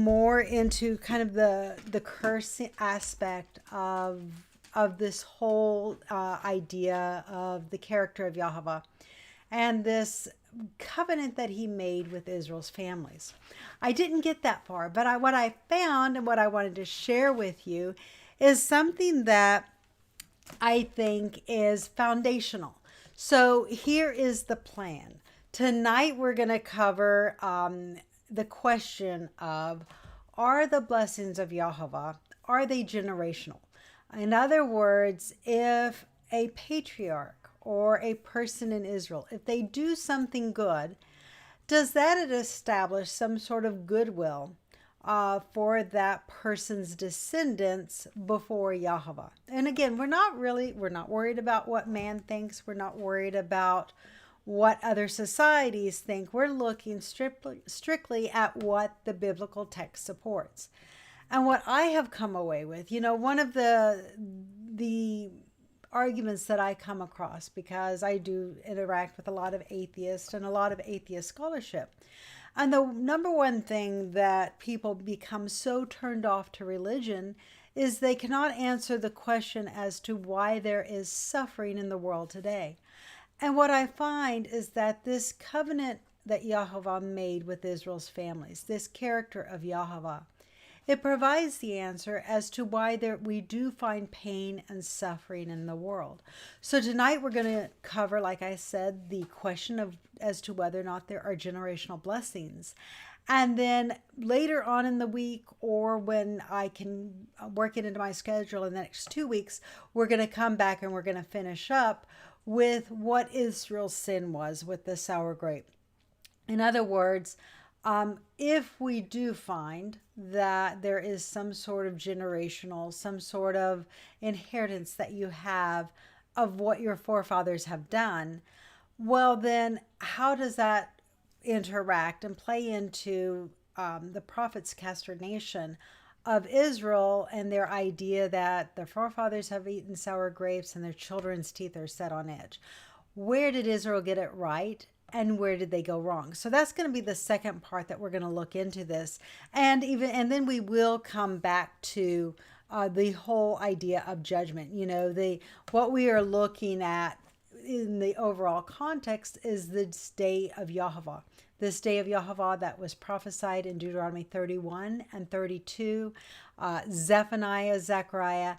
more into kind of the curse aspect of this whole idea of the character of Yahweh and this covenant that he made with Israel's families. I didn't get that far, but what I found and what I wanted to share with you is something that I think is foundational. So here is the plan. Tonight we're going to cover the question of, are the blessings of Yahweh, are they generational? In other words, if a patriarch or a person in Israel, if they do something good, does that establish some sort of goodwill for that person's descendants before Yahweh? And again, we're not worried about what man thinks. We're not worried about what other societies think. We're looking strictly at what the biblical text supports. And what I have come away with, one of the arguments that I come across, because I do interact with a lot of atheists and a lot of atheist scholarship. And the number one thing that people become so turned off to religion is they cannot answer the question as to why there is suffering in the world today. And what I find is that this covenant that Yahweh made with Israel's families, this character of Yahweh, it provides the answer as to why we do find pain and suffering in the world. So tonight we're going to cover, like I said, the question as to whether or not there are generational blessings. And then later on in the week, or when I can work it into my schedule in the next 2 weeks, we're going to come back and we're going to finish up with what Israel's sin was with the sour grape. In other words, if we do find that there is some sort of generational, some sort of inheritance that you have of what your forefathers have done, well, then how does that interact and play into the prophet's consternation of Israel and their idea that their forefathers have eaten sour grapes and their children's teeth are set on edge? Where did Israel get it right? And where did they go wrong? So that's going to be the second part that we're going to look into this. And then we will come back to the whole idea of judgment. What we are looking at in the overall context is this day of Yahweh. This day of Yahweh that was prophesied in Deuteronomy 31 and 32, Zephaniah, Zechariah.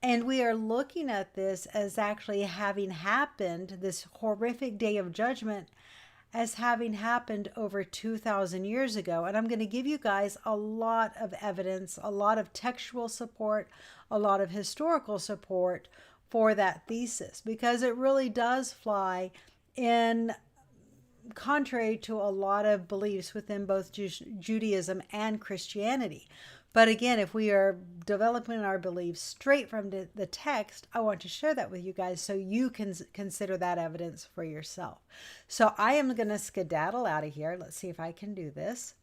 And we are looking at this as actually having happened, this horrific day of judgment, as having happened over 2,000 years ago. And I'm going to give you guys a lot of evidence, a lot of textual support, a lot of historical support for that thesis, because it really does fly in contrary to a lot of beliefs within both Judaism and Christianity. But again, if we are developing our beliefs straight from the text, I want to share that with you guys so you can consider that evidence for yourself. So I am going to skedaddle out of here. Let's see if I can do this.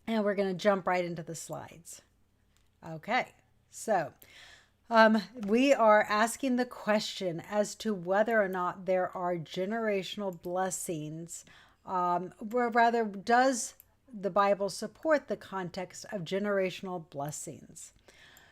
And we're going to jump right into the slides. Okay, so we are asking the question as to whether or not there are generational blessings, or rather, does the Bible support the context of generational blessings?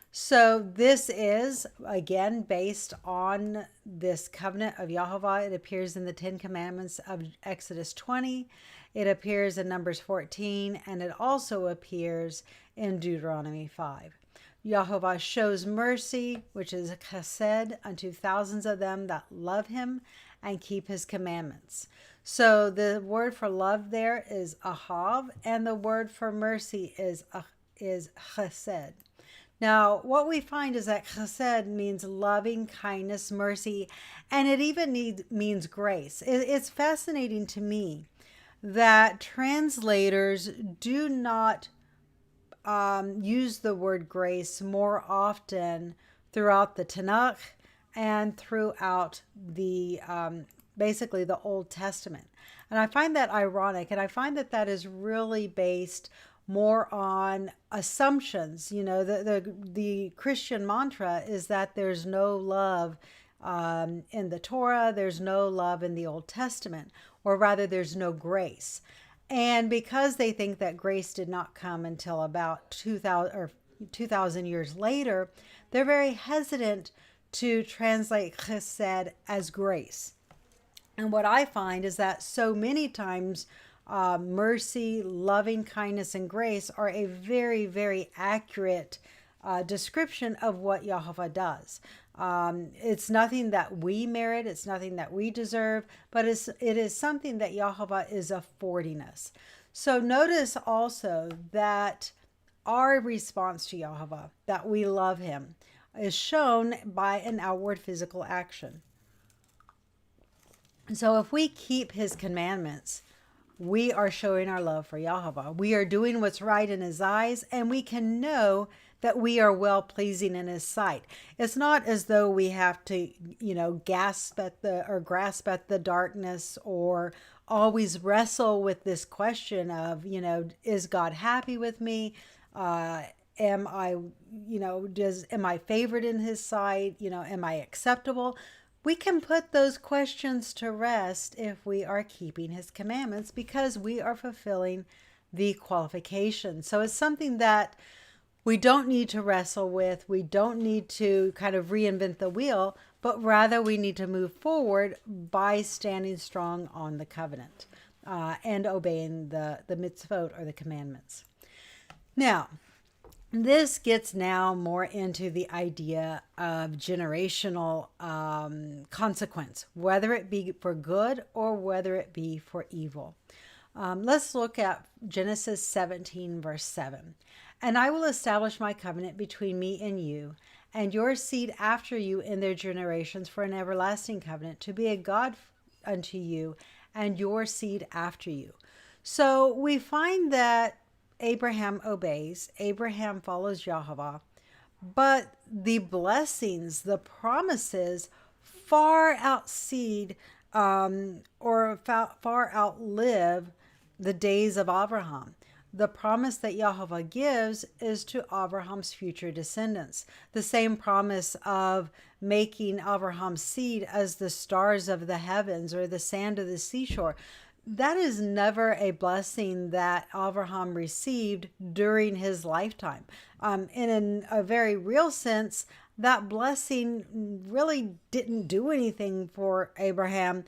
So this is, again, based on this covenant of Yahweh. It appears in the 10 Commandments of Exodus 20. It appears in Numbers 14, and it also appears in Deuteronomy 5. Yahweh shows mercy, which is chesed, unto thousands of them that love him and keep his commandments. So the word for love there is ahav, and the word for mercy is chesed. Now, what we find is that chesed means loving kindness, mercy, and it even means grace. It's fascinating to me that translators do not use the word grace more often throughout the Tanakh and throughout the basically the Old Testament. And I find that ironic, and I find that is really based more on assumptions. The Christian mantra is that there's no love in the Torah, there's no love in the Old Testament, or rather there's no grace. And because they think that grace did not come until about 2,000 years later, they're very hesitant to translate chesed as grace. And what I find is that so many times mercy, loving kindness, and grace are a very, very accurate description of what Yahovah does. It's nothing that we merit, it's nothing that we deserve, but it is something that Yahovah is affording us. So notice also that our response to Yahovah, that we love him, is shown by an outward physical action. So if we keep his commandments, we are showing our love for Yahovah. We are doing what's right in his eyes, and we can know that we are well pleasing in his sight. It's not as though we have to, grasp at the darkness, or always wrestle with this question of, is God happy with me? Am I favored in his sight? Am I acceptable? We can put those questions to rest if we are keeping his commandments, because we are fulfilling the qualifications. So it's something that we don't need to wrestle with. We don't need to kind of reinvent the wheel, but rather we need to move forward by standing strong on the covenant and obeying the mitzvot, or the commandments. Now, this gets now more into the idea of generational consequence, whether it be for good or whether it be for evil. Let's look at Genesis 17, verse 7. And I will establish my covenant between me and you, and your seed after you in their generations, for an everlasting covenant, to be a God unto you, and your seed after you. So we find that Abraham obeys, Abraham follows Yahovah, but the blessings, the promises, far outseed or far outlive the days of Abraham. The promise that Yahovah gives is to Abraham's future descendants. The same promise of making Abraham's seed as the stars of the heavens or the sand of the seashore. That is never a blessing that Abraham received during his lifetime. In a very real sense, that blessing really didn't do anything for Abraham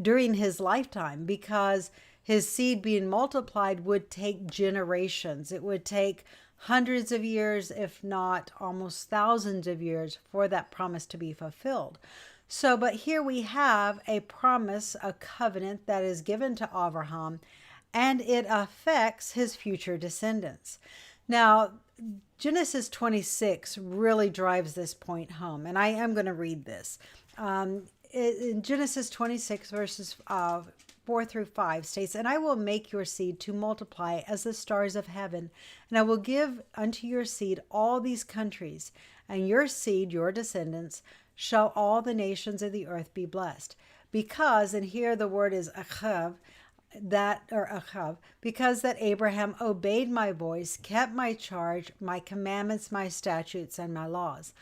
during his lifetime, because his seed being multiplied would take generations. It would take hundreds of years, if not almost thousands of years, for that promise to be fulfilled. So, but here we have a promise, a covenant that is given to Abraham, and it affects his future descendants. Now, Genesis 26 really drives this point home, and I am going to read this. In Genesis 26, verses 4 through 5 states, and I will make your seed to multiply as the stars of heaven, and I will give unto your seed all these countries, and your seed, your descendants, shall all the nations of the earth be blessed. Because, and here the word is achav, because that Abraham obeyed my voice, kept my charge, my commandments, my statutes, and my laws.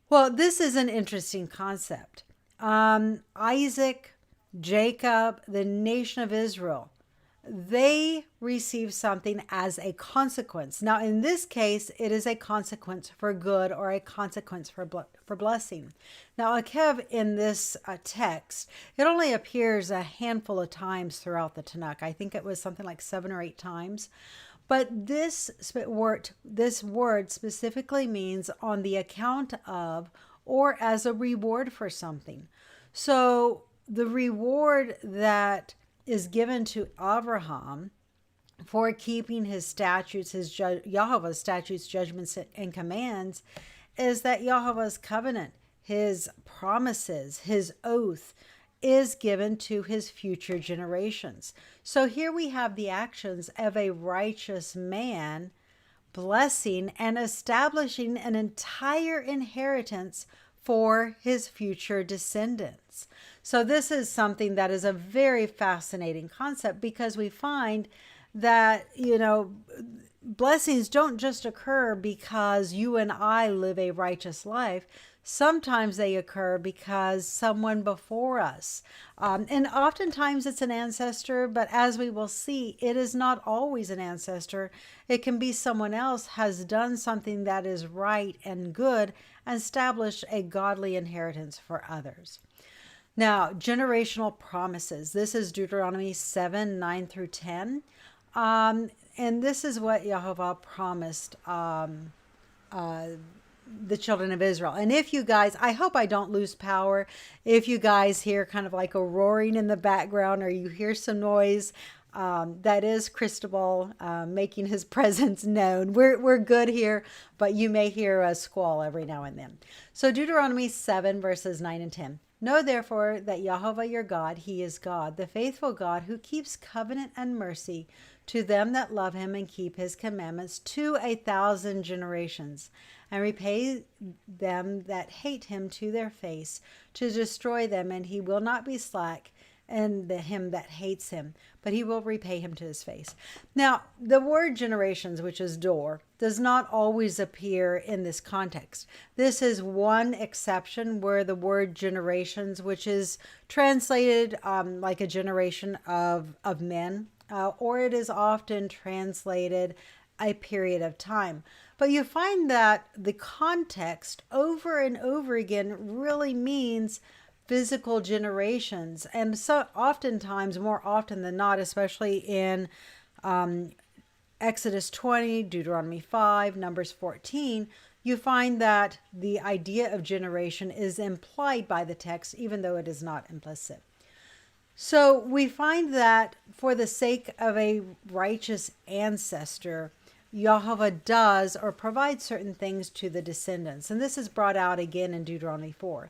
Well, this is an interesting concept. Isaac, Jacob, the nation of Israel, they receive something as a consequence. Now, in this case, it is a consequence for good, or a consequence for blessing. Now, akev in this text, it only appears a handful of times throughout the Tanakh. I think it was something like 7 or 8 times. But this word specifically means on the account of, or as a reward for something. So the reward that is given to Abraham for keeping his statutes, Yahovah's statutes, judgments, and commands, is that Yahovah's covenant, his promises, his oath, is given to his future generations. So here we have the actions of a righteous man blessing and establishing an entire inheritance for his future descendants. So this is something that is a very fascinating concept, because we find that, blessings don't just occur because you and I live a righteous life. Sometimes they occur because someone before us, and oftentimes it's an ancestor, but as we will see, it is not always an ancestor. It can be someone else has done something that is right and good and established a godly inheritance for others. Now, generational promises. This is Deuteronomy 7, 9 through 10. And this is what YHWH promised the children of Israel. And if you guys, I hope I don't lose power. If you guys hear kind of like a roaring in the background or you hear some noise, that is Cristobal making his presence known. We're good here, but you may hear a squall every now and then. So Deuteronomy 7 verses 9 and 10. Know therefore that YHWH your God, he is God, the faithful God who keeps covenant and mercy to them that love him and keep his commandments to 1,000 generations, and repay them that hate him to their face, to destroy them, and he will not be slack in him that hates him, but he will repay him to his face. Now, the word generations, which is door, does not always appear in this context. This is one exception where the word generations, which is translated like a generation of men, or it is often translated a period of time. But you find that the context over and over again really means physical generations. And so oftentimes, more often than not, especially in Exodus 20, Deuteronomy 5, Numbers 14, you find that the idea of generation is implied by the text, even though it is not implicit. So we find that for the sake of a righteous ancestor, YHWH does or provides certain things to the descendants. And this is brought out again in Deuteronomy 4.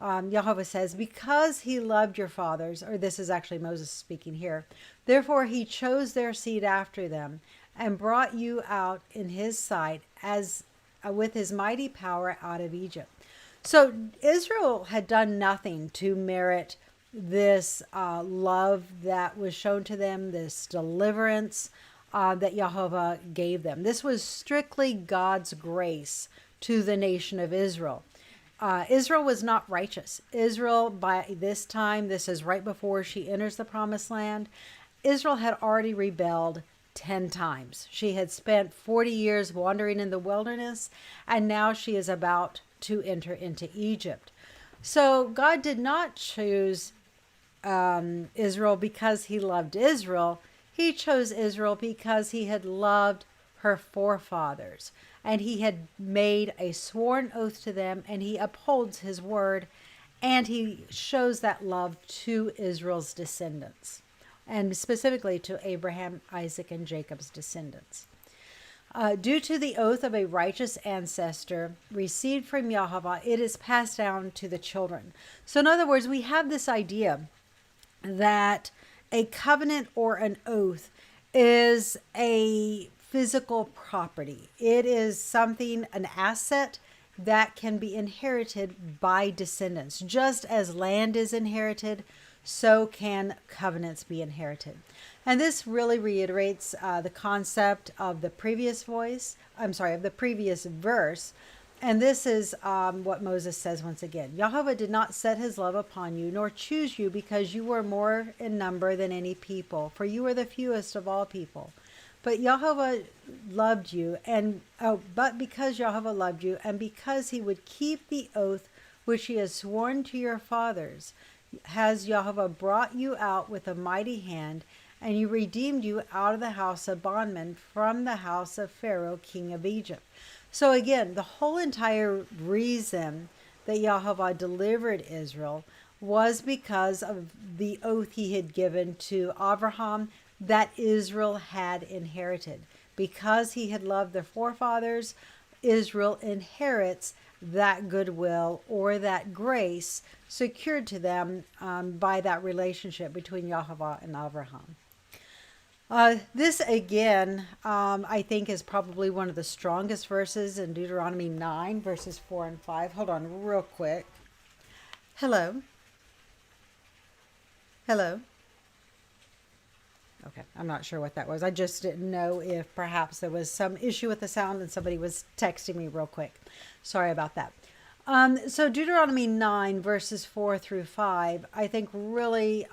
YHWH says, because he loved your fathers, or this is actually Moses speaking here, therefore he chose their seed after them and brought you out in his sight as with his mighty power out of Egypt. So Israel had done nothing to merit this love that was shown to them, this deliverance that YHWH gave them. This was strictly God's grace to the nation of Israel. Israel was not righteous. Israel, by this time, this is right before she enters the promised land, Israel had already rebelled 10 times. She had spent 40 years wandering in the wilderness, and now she is about to enter into Egypt. So God did not choose Israel because he loved Israel. He chose Israel because he had loved her forefathers, and he had made a sworn oath to them, and he upholds his word, and he shows that love to Israel's descendants, and specifically to Abraham, Isaac, and Jacob's descendants. Due to the oath of a righteous ancestor received from YHWH, it is passed down to the children. So in other words, we have this idea that a covenant or an oath is a physical property. It is something, an asset that can be inherited by descendants. Just as land is inherited, so can covenants be inherited. And this really reiterates the concept of the previous verse. And this is what Moses says once again. YHWH did not set his love upon you, nor choose you because you were more in number than any people, for you were the fewest of all people. But YHWH loved you, but because YHWH loved you, and because he would keep the oath which he has sworn to your fathers, has YHWH brought you out with a mighty hand, and you redeemed you out of the house of bondmen from the house of Pharaoh, king of Egypt. So again, the whole entire reason that YHWH delivered Israel was because of the oath he had given to Abraham that Israel had inherited. Because he had loved their forefathers, Israel inherits that goodwill or that grace secured to them by that relationship between YHWH and Abraham. This again, I think is probably one of the strongest verses in Deuteronomy 9, verses 4 and 5. Hold on real quick. Hello. Hello. Okay, I'm not sure what that was. I just didn't know if perhaps there was some issue with the sound and somebody was texting me real quick. Sorry about that. So Deuteronomy 9 verses 4 through 5, I think really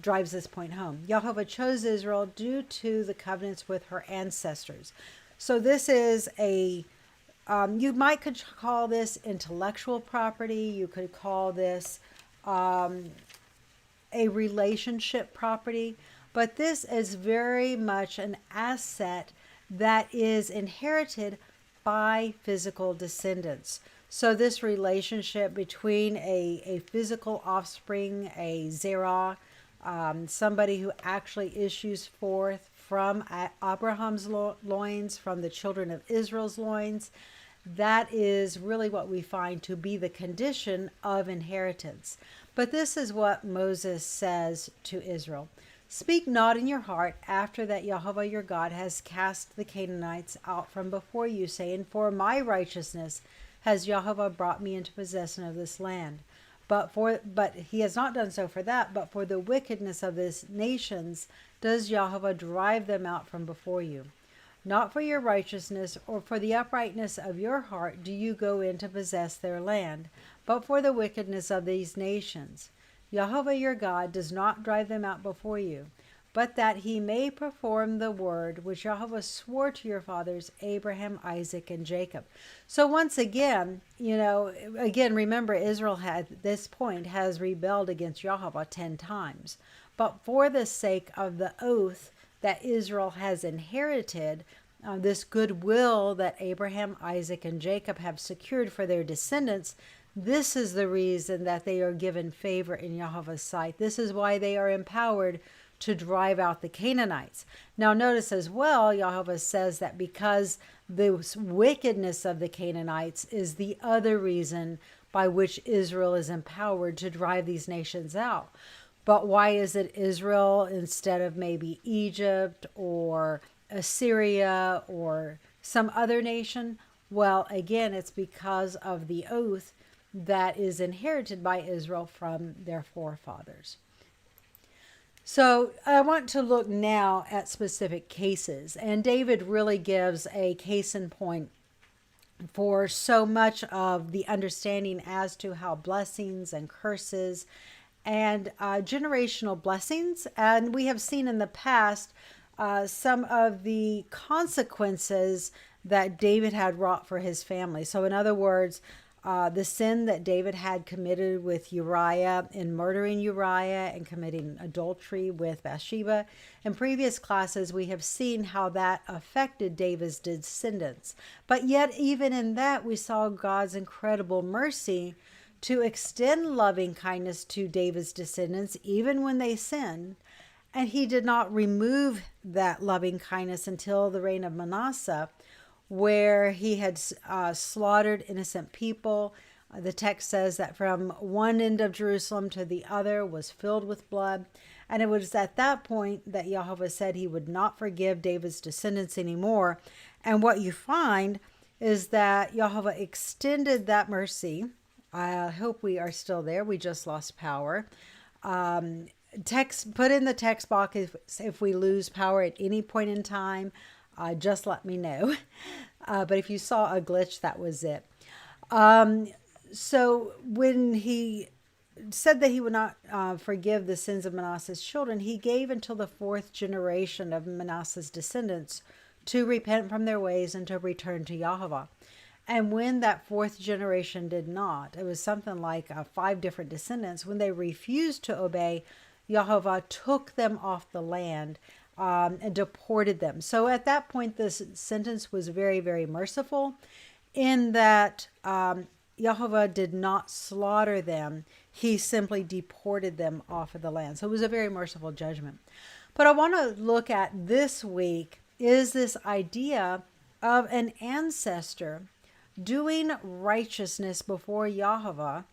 drives this point home. Jehovah chose Israel due to the covenants with her ancestors. So this is you could call this intellectual property. You could call this a relationship property, but this is very much an asset that is inherited by physical descendants. So this relationship between a physical offspring, a zerah, somebody who actually issues forth from Abraham's loins, from the children of Israel's loins, that is really what we find to be the condition of inheritance. But this is what Moses says to Israel. Speak not in your heart after that Jehovah your God has cast the Canaanites out from before you, saying, for my righteousness has Jehovah brought me into possession of this land. But he has not done so for that, but for the wickedness of these nations does Jehovah drive them out from before you. Not for your righteousness or for the uprightness of your heart do you go in to possess their land, but for the wickedness of these nations. Jehovah your God does not drive them out before you, but that he may perform the word which Jehovah swore to your fathers, Abraham, Isaac, and Jacob. So once again, remember Israel at this point has rebelled against Jehovah 10 times. But for the sake of the oath that Israel has inherited, this goodwill that Abraham, Isaac, and Jacob have secured for their descendants, this is the reason that they are given favor in Jehovah's sight. This is why they are empowered to drive out the Canaanites. Now notice as well, Jehovah says that because the wickedness of the Canaanites is the other reason by which Israel is empowered to drive these nations out. But why is it Israel instead of maybe Egypt or Assyria or some other nation? Well, again, it's because of the oath that is inherited by Israel from their forefathers. So I want to look now at specific cases, and David really gives a case in point for so much of the understanding as to how blessings and curses and generational blessings, and we have seen in the past some of the consequences that David had wrought for his family. So in other words, the sin that David had committed with Uriah in murdering Uriah and committing adultery with Bathsheba. In previous classes, we have seen how that affected David's descendants. But yet, even in that, we saw God's incredible mercy to extend loving kindness to David's descendants, even when they sinned. And he did not remove that loving kindness until the reign of Manasseh, where he had slaughtered innocent people. The text says that from one end of Jerusalem to the other was filled with blood. And it was at that point that Jehovah said he would not forgive David's descendants anymore. And what you find is that Jehovah extended that mercy. I hope we are still there. We just lost power. Put in the text box if we lose power at any point in time. Just let me know. But if you saw a glitch, that was it. So when he said that he would not forgive the sins of Manasseh's children, he gave until the 4th generation of Manasseh's descendants to repent from their ways and to return to Jehovah. And when that 4th generation did not, it was something like 5 different descendants, when they refused to obey, Jehovah took them off the land and deported them. So at that point, this sentence was very, very merciful in that Jehovah did not slaughter them. He simply deported them off of the land. So it was a very merciful judgment. But I want to look at this week is this idea of an ancestor doing righteousness before Jehovah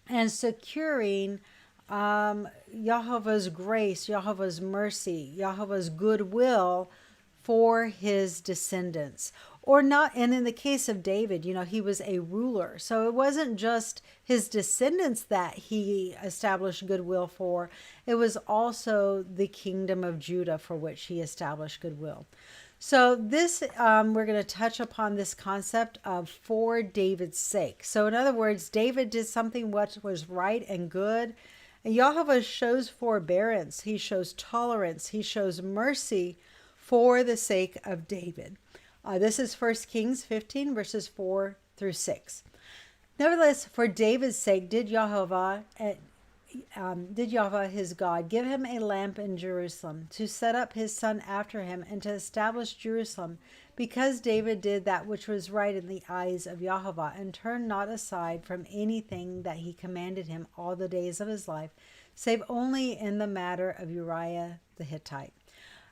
and securing Jehovah's grace, Jehovah's mercy, Jehovah's goodwill for his descendants. Or not, and in the case of David, he was a ruler. So it wasn't just his descendants that he established goodwill for, it was also the kingdom of Judah for which he established goodwill. So this, we're going to touch upon this concept of for David's sake. So in other words, David did something what was right and good. And YHWH shows forbearance. He shows tolerance. He shows mercy for the sake of David. This is 1 Kings 15, verses 4 through 6. Nevertheless, for David's sake, did YHWH his God give him a lamp in Jerusalem to set up his son after him and to establish Jerusalem, because David did that which was right in the eyes of YHWH and turned not aside from anything that he commanded him all the days of his life, save only in the matter of Uriah the Hittite.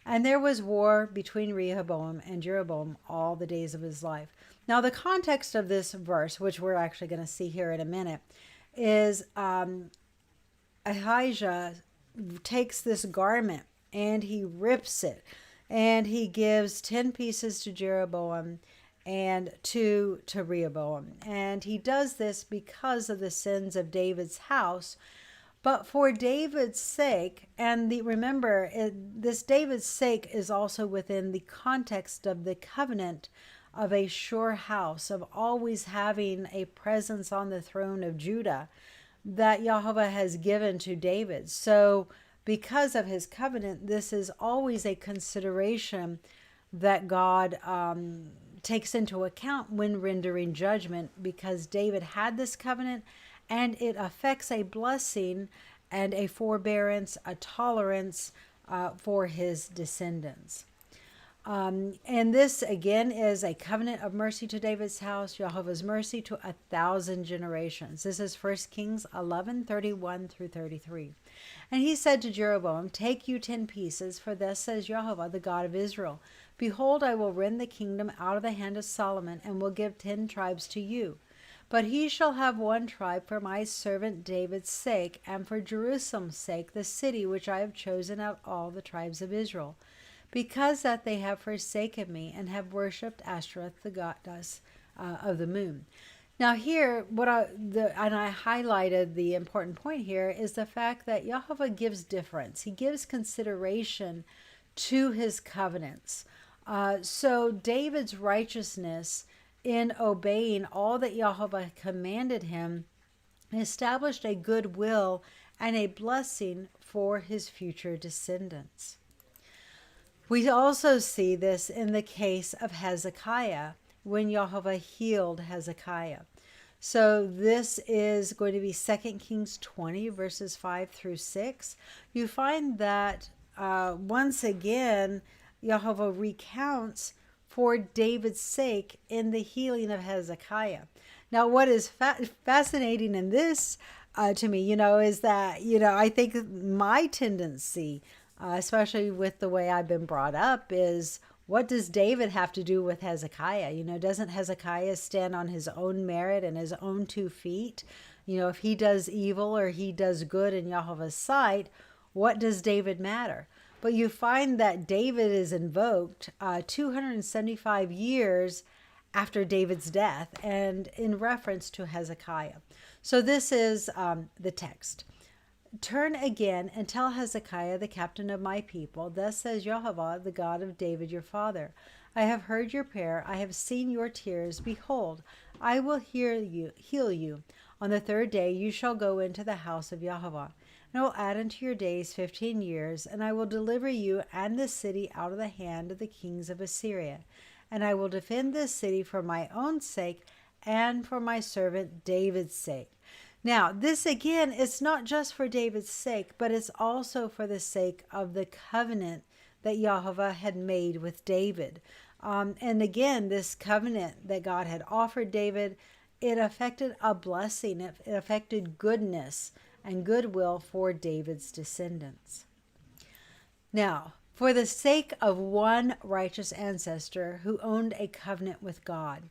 And there was war between Rehoboam and Jeroboam all the days of his life. Now, the context of this verse, which we're actually going to see here in a minute, is Ahijah takes this garment and he rips it, and he gives 10 pieces to Jeroboam and 2 to Rehoboam. And he does this because of the sins of David's house, but for David's sake. And remember, this David's sake is also within the context of the covenant of a sure house, of always having a presence on the throne of Judah that YHWH has given to David. So because of his covenant, this is always a consideration that God takes into account when rendering judgment, because David had this covenant, and it affects a blessing and a forbearance, a tolerance for his descendants. And this again is a covenant of mercy to David's house, YHWH's mercy to 1,000 generations. This is 1 Kings 11:31 through 33. And he said to Jeroboam, take you 10 pieces, for thus says YHWH, the God of Israel, behold, I will rend the kingdom out of the hand of Solomon, and will give 10 tribes to you. But he shall have 1 tribe for my servant David's sake, and for Jerusalem's sake, the city which I have chosen out of all the tribes of Israel, because that they have forsaken me and have worshipped Ashtoreth, the goddess of the moon. Now here, and I highlighted the important point here, is the fact that YHWH gives difference. He gives consideration to his covenants. So David's righteousness in obeying all that YHWH commanded him established a goodwill and a blessing for his future descendants. We also see this in the case of Hezekiah, when YHWH healed Hezekiah. So this is going to be 2 Kings 20, verses 5 through 6. You find that once again, YHWH recounts for David's sake in the healing of Hezekiah. Now, what is fascinating in this to me, is that, I think my tendency, especially with the way I've been brought up, is what does David have to do with Hezekiah? Doesn't Hezekiah stand on his own merit and his own 2 feet? If he does evil or he does good in YHWH's sight, what does David matter? But you find that David is invoked 275 years after David's death, and in reference to Hezekiah. So this is the text. Turn again and tell Hezekiah, the captain of my people, thus says YHWH, the God of David your father, I have heard your prayer, I have seen your tears. Behold, I will heal you. On the 3rd day you shall go into the house of YHWH, and I will add unto your days 15 years, and I will deliver you and this city out of the hand of the kings of Assyria. And I will defend this city for my own sake and for my servant David's sake. Now, this again, it's not just for David's sake, but it's also for the sake of the covenant that YHWH had made with David. And again, this covenant that God had offered David, it affected a blessing. It affected goodness and goodwill for David's descendants. Now, for the sake of one righteous ancestor who owned a covenant with God,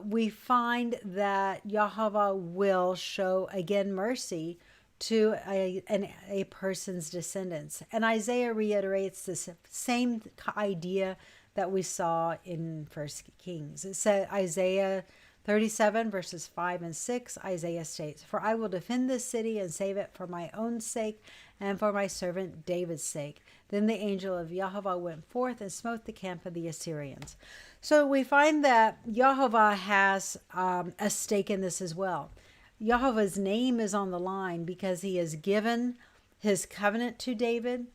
we find that YHWH will show again mercy to a person's descendants. And Isaiah reiterates this same idea that we saw in First Kings. It said, Isaiah 37 verses 5 and 6, Isaiah states, "For I will defend this city and save it for my own sake and for my servant David's sake." Then the angel of Yahweh went forth and smote the camp of the Assyrians. So we find that Yahweh has a stake in this as well. Yahweh's name is on the line because he has given his covenant to David,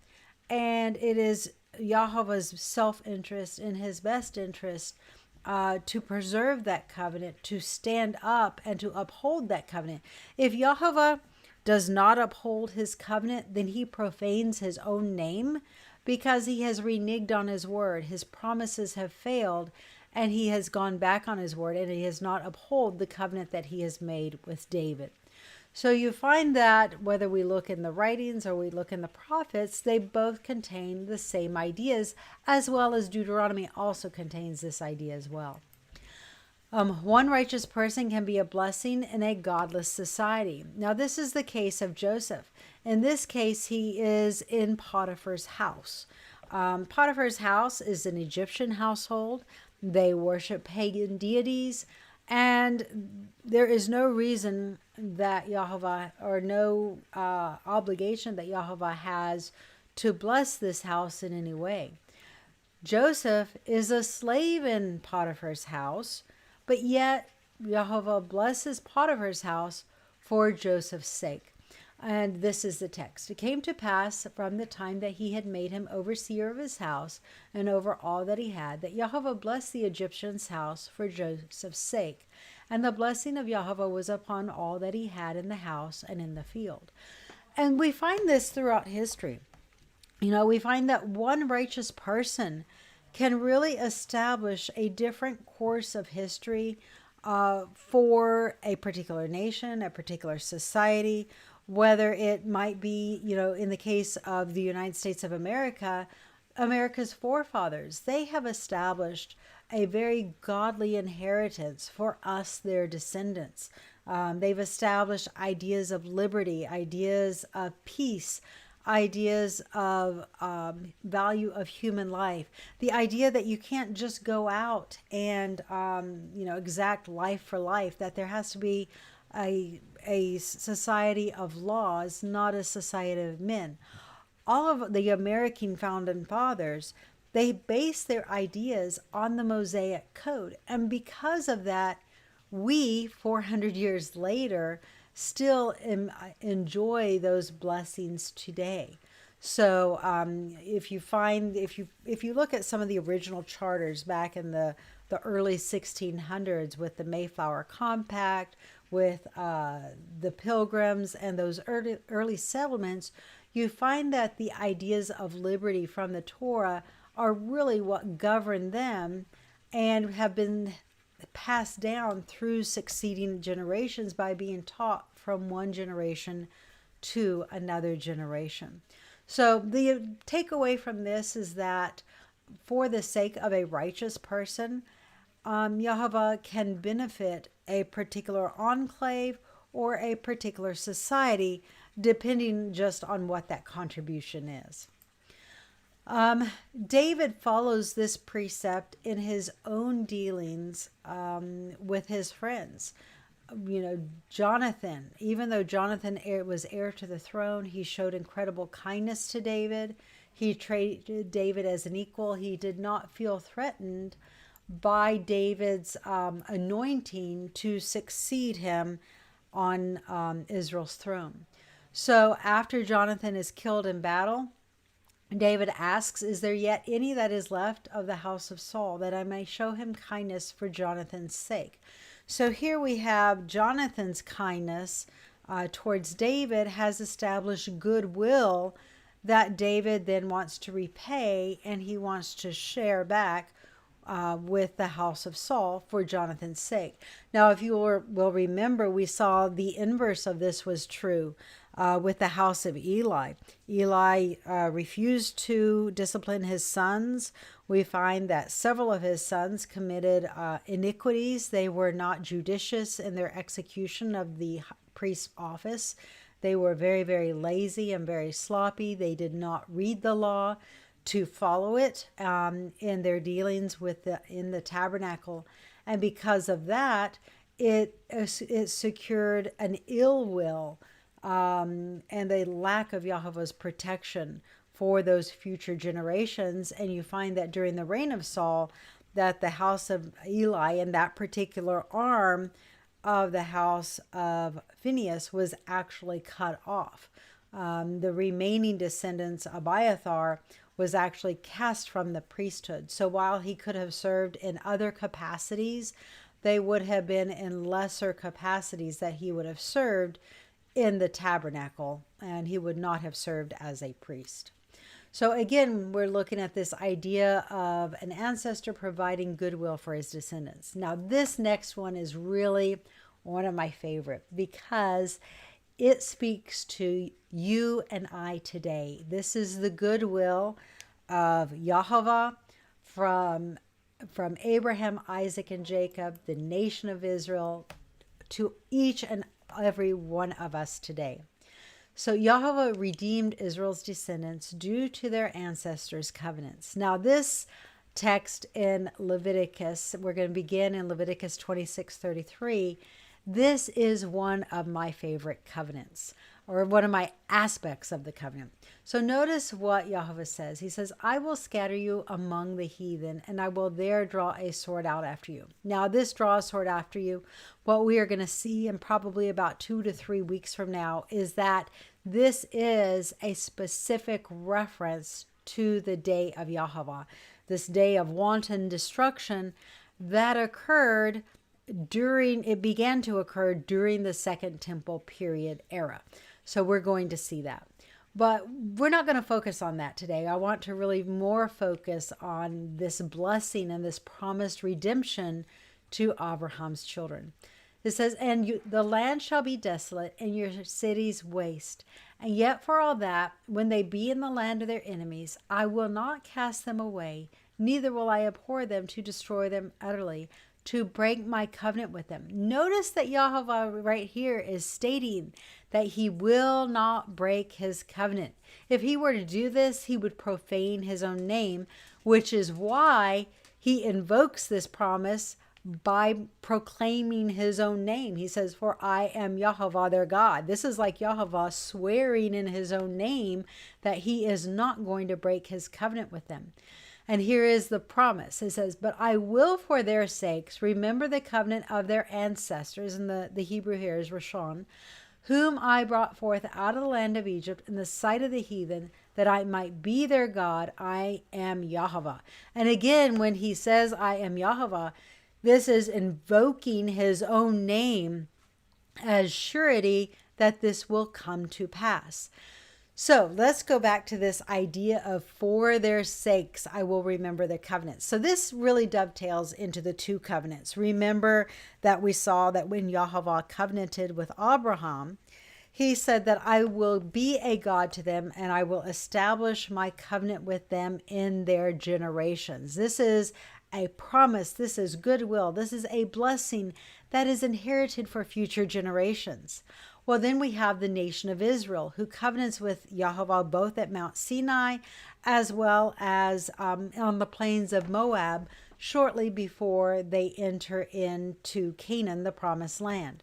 and it is Yahweh's self-interest and his best interest to preserve that covenant, to stand up and to uphold that covenant. If Yahweh does not uphold his covenant, then he profanes his own name because he has reneged on his word. His promises have failed, and he has gone back on his word, and he has not upheld the covenant that he has made with David. So you find that whether we look in the writings or we look in the prophets, they both contain the same ideas, as well as Deuteronomy also contains this idea as well. One righteous person can be a blessing in a godless society. Now, this is the case of Joseph. In this case, he is in Potiphar's house. Potiphar's house is an Egyptian household. They worship pagan deities, and there is no reason that Yahweh, or no obligation that Yahweh has to bless this house in any way. Joseph is a slave in Potiphar's house, but yet Yahweh blesses Potiphar's house for Joseph's sake. And this is the text. It came to pass from the time that he had made him overseer of his house and over all that he had, that Yahweh blessed the Egyptian's house for Joseph's sake. And the blessing of Yahweh was upon all that he had in the house and in the field. And we find this throughout history. We find that one righteous person can really establish a different course of history for a particular nation, a particular society, whether it might be, in the case of the United States of America, America's forefathers, they have established a very godly inheritance for us, their descendants. They've established ideas of liberty, ideas of peace, ideas of value of human life, the idea that you can't just go out and exact life for life, that there has to be a society of laws, not a society of men. All of the American founding fathers, they base their ideas on the Mosaic Code, and because of that, we 400 years later still enjoy those blessings today. So if you look at some of the original charters back in the early 1600s, with the Mayflower Compact, with the Pilgrims and those early settlements, you find that the ideas of liberty from the Torah are really what govern them and have been passed down through succeeding generations by being taught from one generation to another generation. So the takeaway from this is that for the sake of a righteous person, Yahweh can benefit a particular enclave or a particular society, depending just on what that contribution is. David follows this precept in his own dealings with his friends. Jonathan, even though Jonathan was heir to the throne, he showed incredible kindness to David. He treated David as an equal. He did not feel threatened by David's anointing to succeed him on Israel's throne. So after Jonathan is killed in battle, David asks, "Is there yet any that is left of the house of Saul, that I may show him kindness for Jonathan's sake?" So here we have Jonathan's kindness towards David has established goodwill that David then wants to repay, and he wants to share back with the house of Saul for Jonathan's sake. Now, if you will remember, we saw the inverse of this was true with the house of Eli. Eli refused to discipline his sons. We find that several of his sons committed iniquities. They were not judicious in their execution of the priest's office. They were very, very lazy and very sloppy. They did not read the law to follow it in their dealings with in the tabernacle. And because of that, it secured an ill will and a lack of Yahweh's protection for those future generations. And you find that during the reign of Saul, that the house of Eli and that particular arm of the house of Phinehas was actually cut off. The remaining descendants, Abiathar, was actually cast from the priesthood. So while he could have served in other capacities, they would have been in lesser capacities that he would have served in the tabernacle, and he would not have served as a priest. So again, we're looking at this idea of an ancestor providing goodwill for his descendants. Now, this next one is really one of my favorite because it speaks to you and I today. This is the goodwill of YHWH from Abraham, Isaac, and Jacob, the nation of Israel, to each and every one of us today. So YHWH redeemed Israel's descendants due to their ancestors' covenants. Now this text in Leviticus, we're going to begin in Leviticus 26:33. This is one of my favorite covenants, or one of my aspects of the covenant. So notice what YHWH says. He says, I will scatter you among the heathen, and I will there draw a sword out after you. Now, this draw a sword after you, what we are going to see in probably about 2 to 3 weeks from now is that this is a specific reference to the day of YHWH, this day of wanton destruction that occurred began to occur during the Second Temple period era. So we're going to see that. But we're not going to focus on that today. I want to really more focus on this blessing and this promised redemption to Abraham's children. It says, and the land shall be desolate and your cities waste. And yet for all that, when they be in the land of their enemies, I will not cast them away, neither will I abhor them to destroy them utterly, to break my covenant with them. Notice that YHWH right here is stating that he will not break his covenant. If he were to do this, he would profane his own name, which is why he invokes this promise by proclaiming his own name. He says, for I am YHWH their God. This is like YHWH swearing in his own name that he is not going to break his covenant with them. And here is the promise. It says, but I will for their sakes remember the covenant of their ancestors, and the Hebrew here is Rishon, whom I brought forth out of the land of Egypt in the sight of the heathen, that I might be their God. I am YHWH. And again, when he says, I am YHWH, this is invoking his own name as surety that this will come to pass. So let's go back to this idea of for their sakes, I will remember the covenants. So this really dovetails into the two covenants. Remember that we saw that when YHWH covenanted with Abraham, he said that I will be a God to them and I will establish my covenant with them in their generations. This is a promise. This is goodwill. This is a blessing that is inherited for future generations. Well, then we have the nation of Israel, who covenants with YHWH both at Mount Sinai as well as on the plains of Moab shortly before they enter into Canaan, the promised land.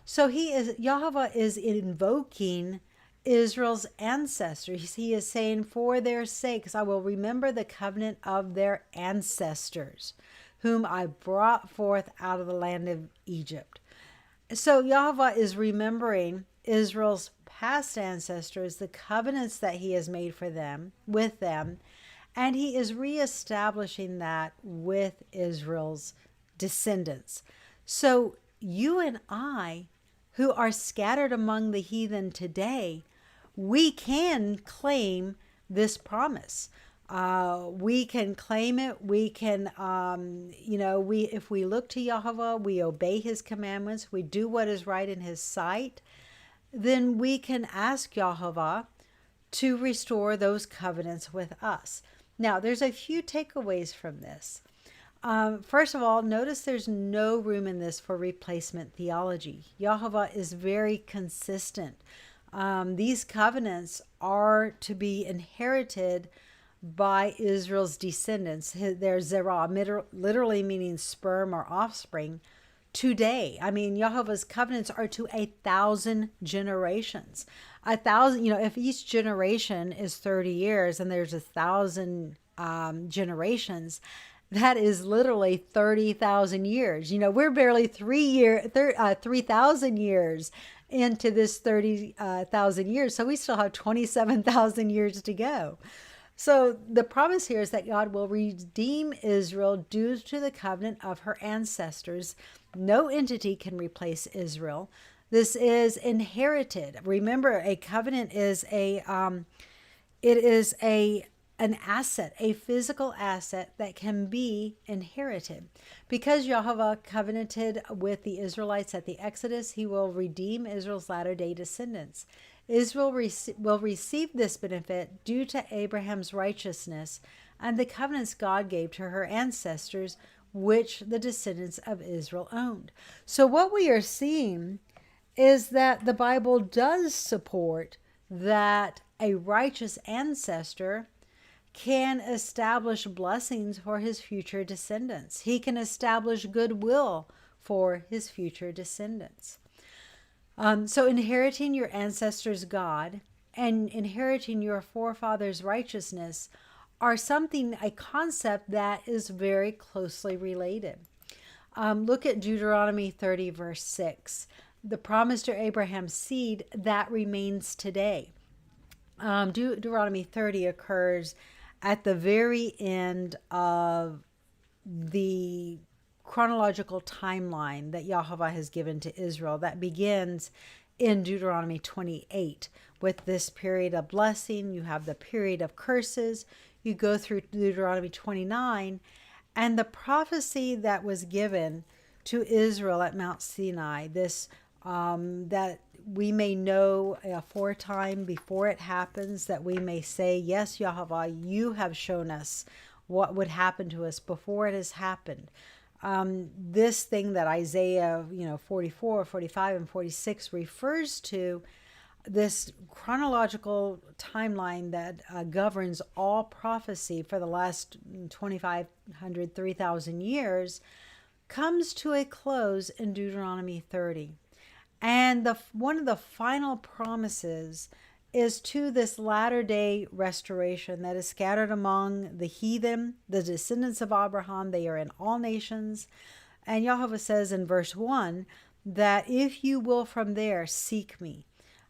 So YHWH is invoking Israel's ancestors. He is saying, for their sakes, I will remember the covenant of their ancestors, whom I brought forth out of the land of Egypt. So YHWH is remembering Israel's past ancestors, the covenants that he has made for them, with them, and he is reestablishing that with Israel's descendants. So you and I, who are scattered among the heathen today, we can claim this promise. We can claim it. We can, if we look to YHWH, we obey his commandments, we do what is right in his sight, then we can ask YHWH to restore those covenants with us. Now, there's a few takeaways from this. First of all, notice there's no room in this for replacement theology. YHWH is very consistent. These covenants are to be inherited by Israel's descendants. Their zerah, literally meaning sperm or offspring, today. I mean, Jehovah's covenants are to 1,000 generations. 1,000, if each generation is 30 years and there's 1,000 generations, that is literally 30,000 years. We're barely 3,000 years into this 30,000 years. So we still have 27,000 years to go. So the promise here is that God will redeem Israel due to the covenant of her ancestors. No entity can replace Israel. This is inherited. Remember, a covenant is an asset, a physical asset that can be inherited. Because Jehovah covenanted with the Israelites at the Exodus, he will redeem Israel's latter-day descendants. Israel will receive this benefit due to Abraham's righteousness and the covenants God gave to her ancestors, which the descendants of Israel owned. So what we are seeing is that the Bible does support that a righteous ancestor can establish blessings for his future descendants. He can establish goodwill for his future descendants. So inheriting your ancestors' God and inheriting your forefathers' righteousness are a concept that is very closely related. Look at Deuteronomy 30, verse 6. The promise to Abraham's seed that remains today. Deuteronomy 30 occurs at the very end of the chronological timeline that Yahweh has given to Israel that begins in Deuteronomy 28 with this period of blessing. You have the period of curses. You go through Deuteronomy 29 and the prophecy that was given to Israel at Mount Sinai, this that we may know aforetime before it happens, that we may say, yes, Yahweh, you have shown us what would happen to us before it has happened. This thing that Isaiah 44, 45, and 46 refers to, this chronological timeline that governs all prophecy for the last 2,500, 3,000 years, comes to a close in Deuteronomy 30. And one of the final promises is to this latter-day restoration that is scattered among the heathen, the descendants of Abraham. They are in all nations. And Yahweh says in verse 1 that if you will from there seek me,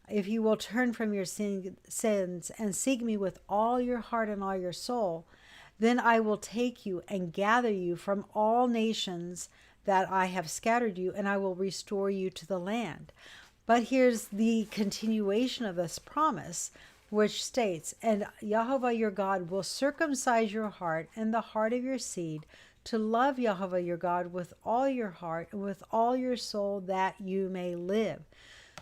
if you will turn from your sins and seek me with all your heart and all your soul, then I will take you and gather you from all nations that I have scattered you, and I will restore you to the land. But here's the continuation of this promise, which states, and Yahweh your God will circumcise your heart and the heart of your seed to love Yahweh your God with all your heart and with all your soul, that you may live.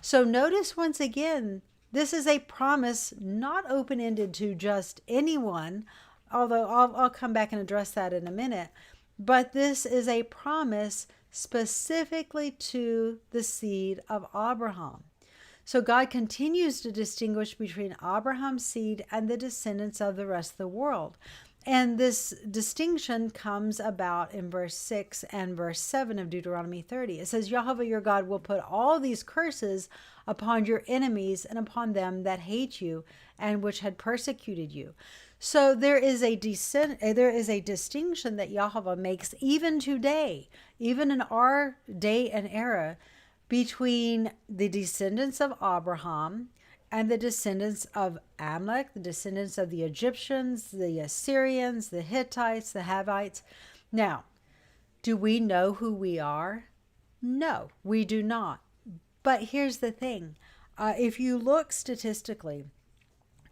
So notice once again, this is a promise not open-ended to just anyone, although I'll come back and address that in a minute. But this is a promise specifically to the seed of Abraham. So God continues to distinguish between Abraham's seed and the descendants of the rest of the world. And this distinction comes about in verse 6 and verse 7 of Deuteronomy 30. It says, Yahweh your God will put all these curses upon your enemies and upon them that hate you and which had persecuted you. So there is a distinction that Yahweh makes even today, even in our day and era, between the descendants of Abraham and the descendants of Amalek, the descendants of the Egyptians, the Assyrians, the Hittites, the Hivites. Now, do we know who we are? No, we do not. But here's the thing. If you look statistically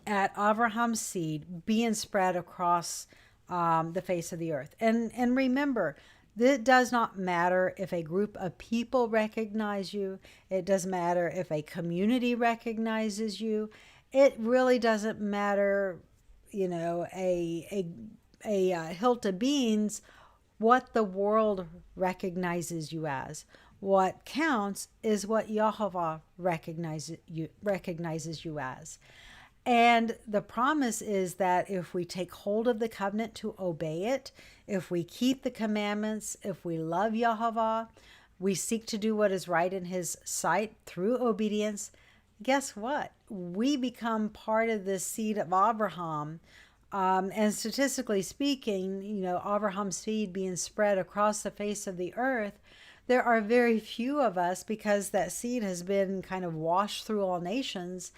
at Abraham's seed being spread across the face of the earth, and remember, it does not matter if a group of people recognize you. It doesn't matter if a community recognizes you. It really doesn't matter, a hilt of beans, what the world recognizes you as. What counts is what YHWH recognizes you as. And the promise is that if we take hold of the covenant to obey it, if we keep the commandments, if we love YHWH, we seek to do what is right in his sight through obedience, guess what? We become part of the seed of Abraham. And statistically speaking, Abraham's seed being spread across the face of the earth, there are very few of us, because that seed has been kind of washed through all nations.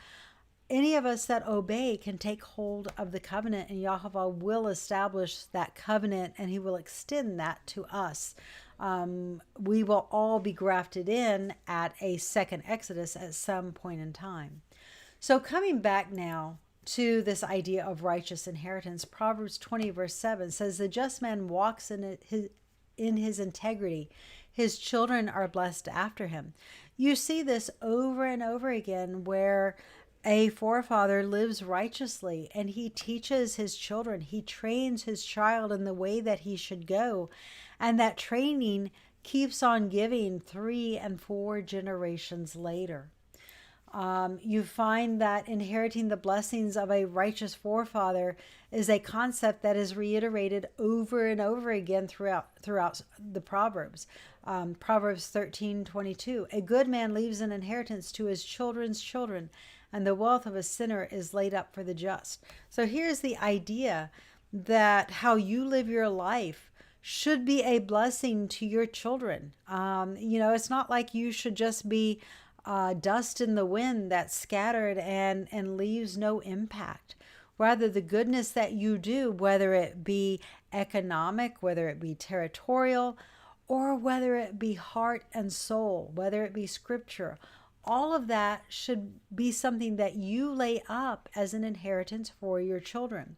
Any of us that obey can take hold of the covenant, and YHWH will establish that covenant, and he will extend that to us. We will all be grafted in at a second Exodus at some point in time. So coming back now to this idea of righteous inheritance, Proverbs 20 verse 7 says, the just man walks in his integrity. His children are blessed after him. You see this over and over again, where a forefather lives righteously and he teaches his children. He trains his child in the way that he should go. And that training keeps on giving 3 and 4 generations later. You find that inheriting the blessings of a righteous forefather is a concept that is reiterated over and over again throughout the Proverbs. Proverbs 13:22, a good man leaves an inheritance to his children's children, and the wealth of a sinner is laid up for the just. So here's the idea that how you live your life should be a blessing to your children. It's not like you should just be dust in the wind that's scattered and leaves no impact. Rather, the goodness that you do, whether it be economic, whether it be territorial, or whether it be heart and soul, whether it be scripture, all of that should be something that you lay up as an inheritance for your children.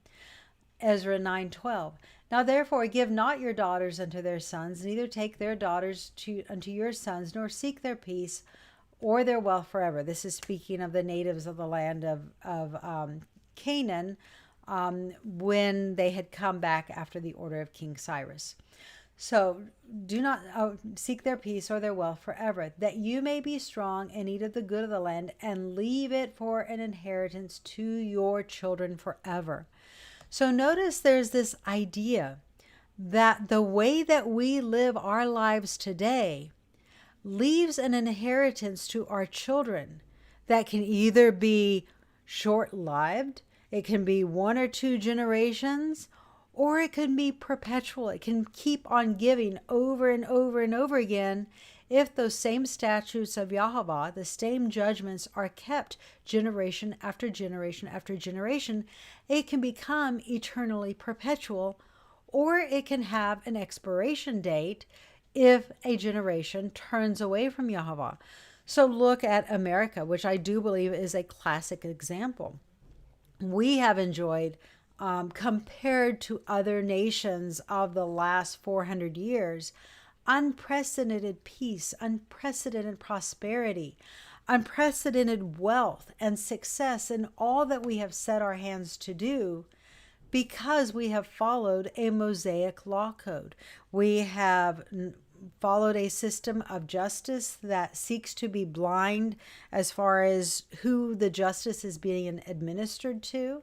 Ezra 9:12. Now therefore give not your daughters unto their sons, neither take their daughters unto your sons, nor seek their peace or their wealth forever. This is speaking of the natives of the land of Canaan, when they had come back after the order of King Cyrus. So do not seek their peace or their wealth forever, that you may be strong and eat of the good of the land, and leave it for an inheritance to your children forever. So notice there's this idea that the way that we live our lives today leaves an inheritance to our children that can either be short-lived, it can be 1 or 2 generations, or it can be perpetual. It can keep on giving over and over and over again if those same statutes of YHWH, the same judgments, are kept generation after generation after generation. It can become eternally perpetual, or it can have an expiration date if a generation turns away from YHWH. So look at America, which I do believe is a classic example. We have enjoyed, compared to other nations of the last 400 years, unprecedented peace, unprecedented prosperity, unprecedented wealth and success in all that we have set our hands to do, because we have followed a Mosaic law code. We have followed a system of justice that seeks to be blind as far as who the justice is being administered to.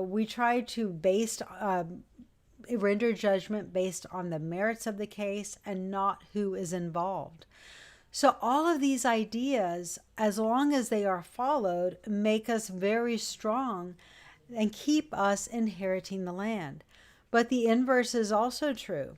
We try to render judgment based on the merits of the case and not who is involved. So all of these ideas, as long as they are followed, make us very strong and keep us inheriting the land. But the inverse is also true.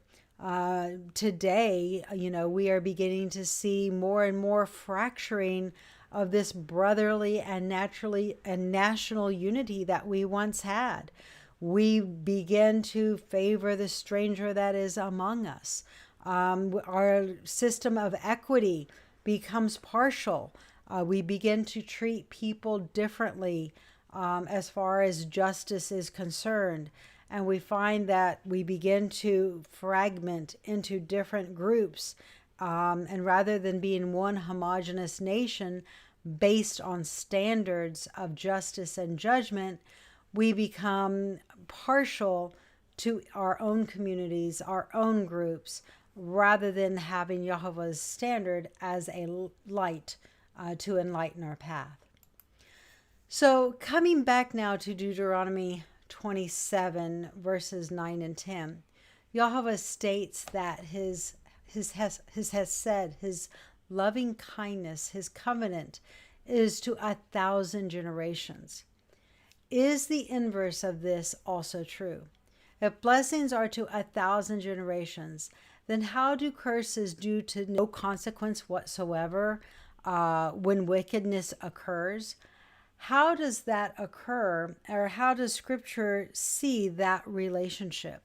Today, we are beginning to see more and more fracturing of this brotherly and national unity that we once had. We begin to favor the stranger that is among us. Our system of equity becomes partial. We begin to treat people differently as far as justice is concerned. And we find that we begin to fragment into different groups. And rather than being one homogeneous nation based on standards of justice and judgment, we become partial to our own communities, our own groups, rather than having Yahweh's standard as a light to enlighten our path. So coming back now to Deuteronomy 27 verses 9 and 10, Yahweh states that his loving kindness, his covenant, is to 1,000 generations. Is the inverse of this also true? If blessings are to 1,000 generations, then how do curses due to no consequence whatsoever when wickedness occurs? How does that occur, or how does Scripture see that relationship?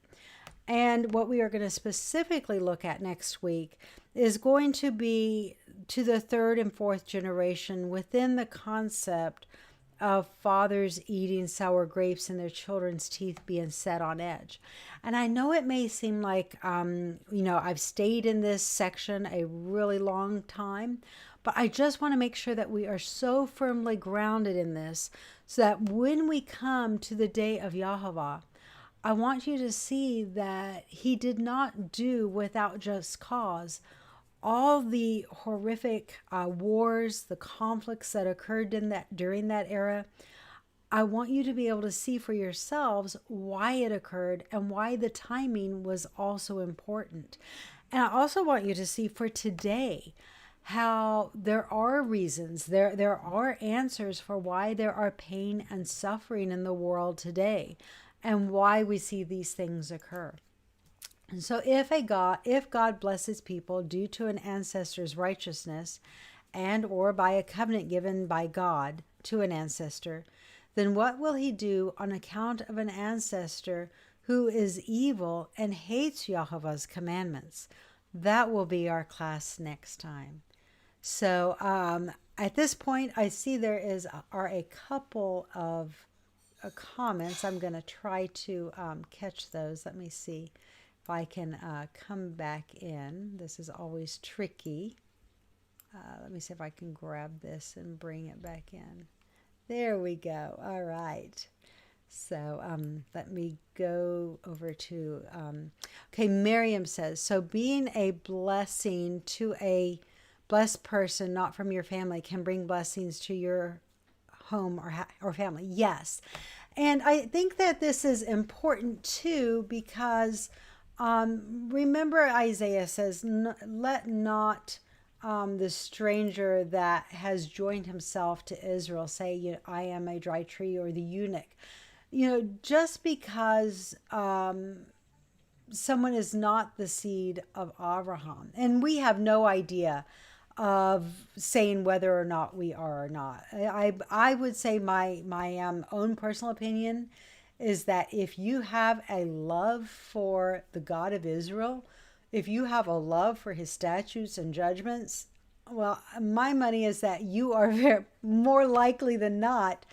And what we are going to specifically look at next week is going to be to the third and fourth generation within the concept of fathers eating sour grapes and their children's teeth being set on edge. And I know it may seem like, I've stayed in this section a really long time, but I just want to make sure that we are so firmly grounded in this so that when we come to the day of Yahweh, I want you to see that he did not do without just cause all the horrific wars, the conflicts that occurred during that era. I want you to be able to see for yourselves why it occurred and why the timing was also important. And I also want you to see for today how there are reasons, there are answers for why there are pain and suffering in the world today and why we see these things occur. And so if God blesses people due to an ancestor's righteousness and or by a covenant given by God to an ancestor, then what will he do on account of an ancestor who is evil and hates Yahweh's commandments? That will be our class next time. So at this point, I see there are a couple of comments. I'm going to try to catch those. Let me see if I can come back in. This is always tricky. Let me see if I can grab this and bring it back in. There we go. All right. So let me go over to, okay, Miriam says, so being a blessing to a blessed person, not from your family, can bring blessings to your home or family. Yes. And I think that this is important too, because remember Isaiah says, let not the stranger that has joined himself to Israel say, I am a dry tree, or the eunuch. Just because someone is not the seed of Abraham, and we have no idea of saying whether or not we are or not. I would say my own personal opinion is that if you have a love for the God of Israel, if you have a love for his statutes and judgments, well, my money is that you are more likely than not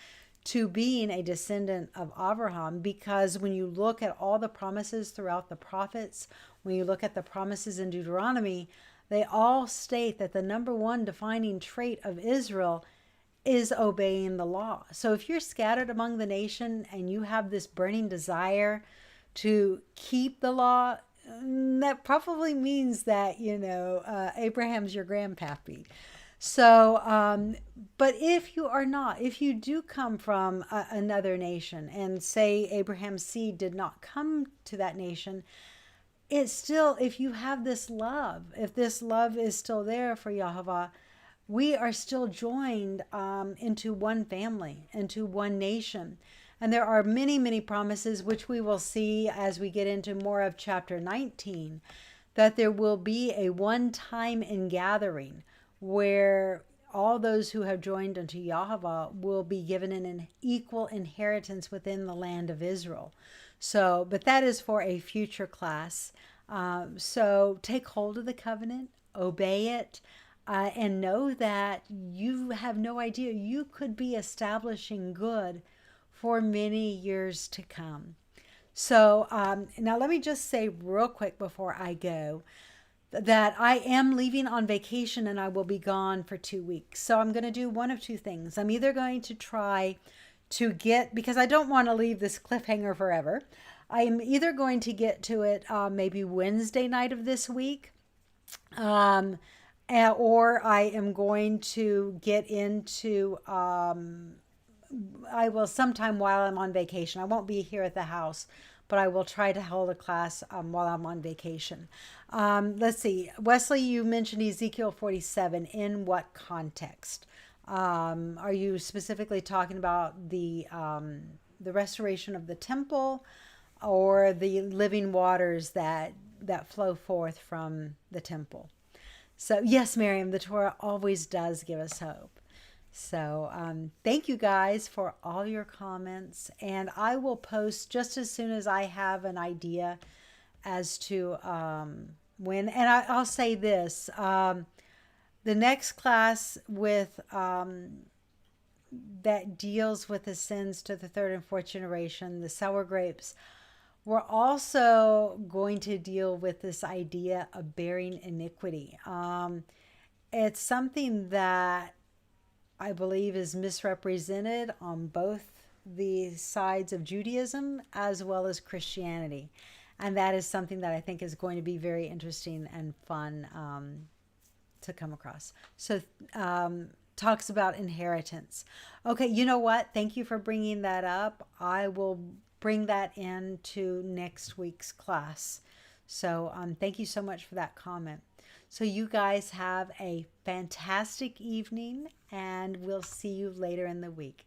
to being a descendant of Abraham, because when you look at all the promises throughout the prophets, when you look at the promises in Deuteronomy, they all state that the number one defining trait of Israel is obeying the law. So if you're scattered among the nation and you have this burning desire to keep the law, that probably means that, Abraham's your grandpappy. So, but if you are not, if you do come from another nation, and say Abraham's seed did not come to that nation, it's still, if you have this love, if this love is still there for Yahweh, we are still joined into one family, into one nation. And there are many, many promises, which we will see as we get into more of chapter 19, that there will be a one-time ingathering where all those who have joined unto Yahweh will be given an equal inheritance within the land of Israel. So, but that is for a future class. So take hold of the covenant, obey it, and know that you have no idea. You could be establishing good for many years to come. So now let me just say real quick before I go that I am leaving on vacation and I will be gone for 2 weeks. So I'm going to do one of two things. I'm either going to try to because I don't want to leave this cliffhanger forever. I'm either going to get to it maybe Wednesday night of this week, um, or I am going to get into, I will sometime while I'm on vacation. I won't be here at the house, but I will try to hold a class while I'm on vacation. Let's see. Wesley, you mentioned Ezekiel 47. In what context? Are you specifically talking about the restoration of the temple, or the living waters that flow forth from the temple? So yes, Miriam, the Torah always does give us hope. So thank you guys for all your comments, and I will post just as soon as I have an idea as to when. And I'll say this: the next class with that deals with the sins to the third and fourth generation, the sour grapes. We're also going to deal with this idea of bearing iniquity. It's something that I believe is misrepresented on both the sides of Judaism as well as Christianity. And that is something that I think is going to be very interesting and fun to come across. So, talks about inheritance. Okay, you know what? Thank you for bringing that up. I will bring that into next week's class. So, thank you so much for that comment. So, you guys have a fantastic evening, and we'll see you later in the week.